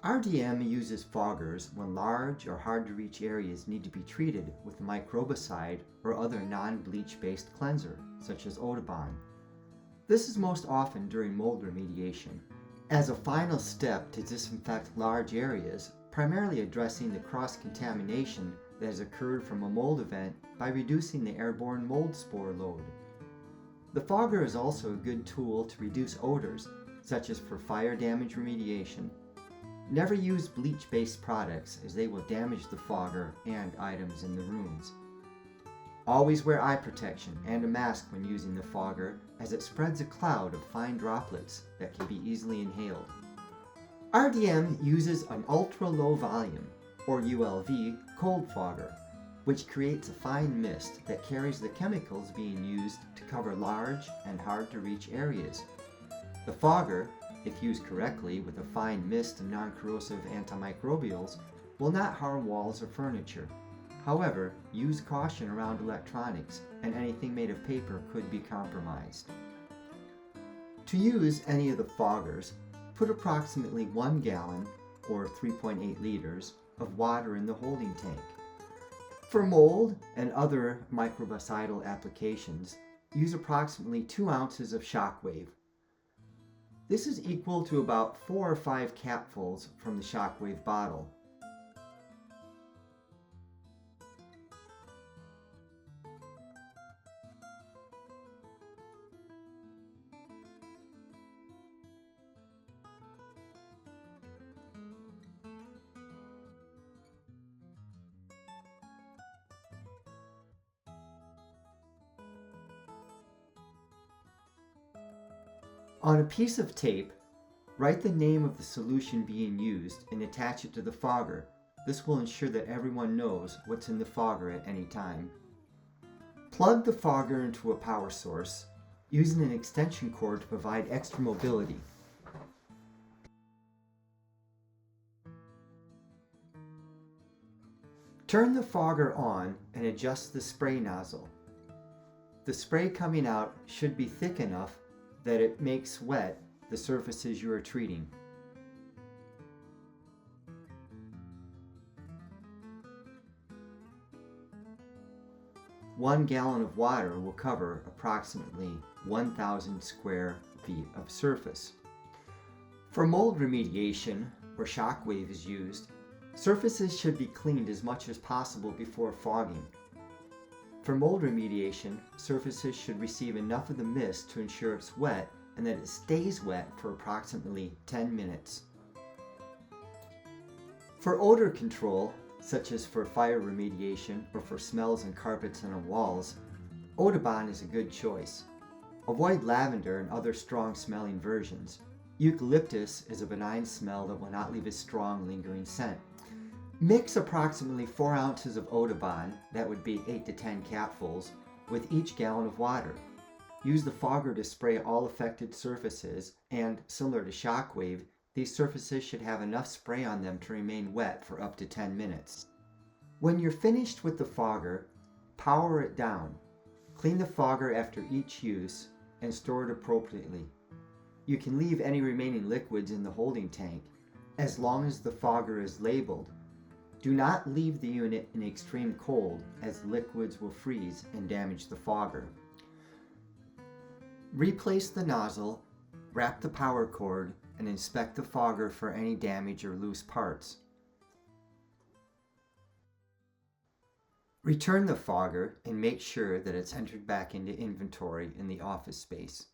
RDM uses foggers when large or hard-to-reach areas need to be treated with a microbicide or other non-bleach-based cleanser, such as odor. This is most often during mold remediation. As a final step to disinfect large areas, primarily addressing the cross-contamination that has occurred from a mold event by reducing the airborne mold spore load. The fogger is also a good tool to reduce odors, such as for fire damage remediation. Never use bleach-based products as they will damage the fogger and items in the rooms. Always wear eye protection and a mask when using the fogger, as it spreads a cloud of fine droplets that can be easily inhaled. RDM uses an ultra-low volume, or ULV, cold fogger, which creates a fine mist that carries the chemicals being used to cover large and hard-to-reach areas. The fogger, if used correctly with a fine mist of non-corrosive antimicrobials, will not harm walls or furniture. However, use caution around electronics, and anything made of paper could be compromised. To use any of the foggers, put approximately 1 gallon, or 3.8 liters, of water in the holding tank. For mold and other microbicidal applications, use approximately 2 ounces of Shockwave. This is equal to about 4 or 5 capfuls from the Shockwave bottle. On a piece of tape, write the name of the solution being used and attach it to the fogger. This will ensure that everyone knows what's in the fogger at any time. Plug the fogger into a power source, using an extension cord to provide extra mobility. Turn the fogger on and adjust the spray nozzle. The spray coming out should be thick enough that it makes wet the surfaces you are treating. One gallon of water will cover approximately 1,000 square feet of surface. For mold remediation, where Shockwave is used, surfaces should be cleaned as much as possible before fogging. For mold remediation, surfaces should receive enough of the mist to ensure it's wet and that it stays wet for approximately 10 minutes. For odor control, such as for fire remediation or for smells in carpets and on walls, odor is a good choice. Avoid lavender and other strong-smelling versions. Eucalyptus is a benign smell that will not leave a strong, lingering scent. Mix approximately 4 ounces of odor, that would be 8 to 10 capfuls, with each gallon of water. Use the fogger to spray all affected surfaces, and, similar to Shockwave, these surfaces should have enough spray on them to remain wet for up to 10 minutes. When you're finished with the fogger, power it down. Clean the fogger after each use and store it appropriately. You can leave any remaining liquids in the holding tank, as long as the fogger is labeled. Do not leave the unit in extreme cold, as liquids will freeze and damage the fogger. Replace the nozzle, wrap the power cord, and inspect the fogger for any damage or loose parts. Return the fogger and make sure that it's entered back into inventory in the office space.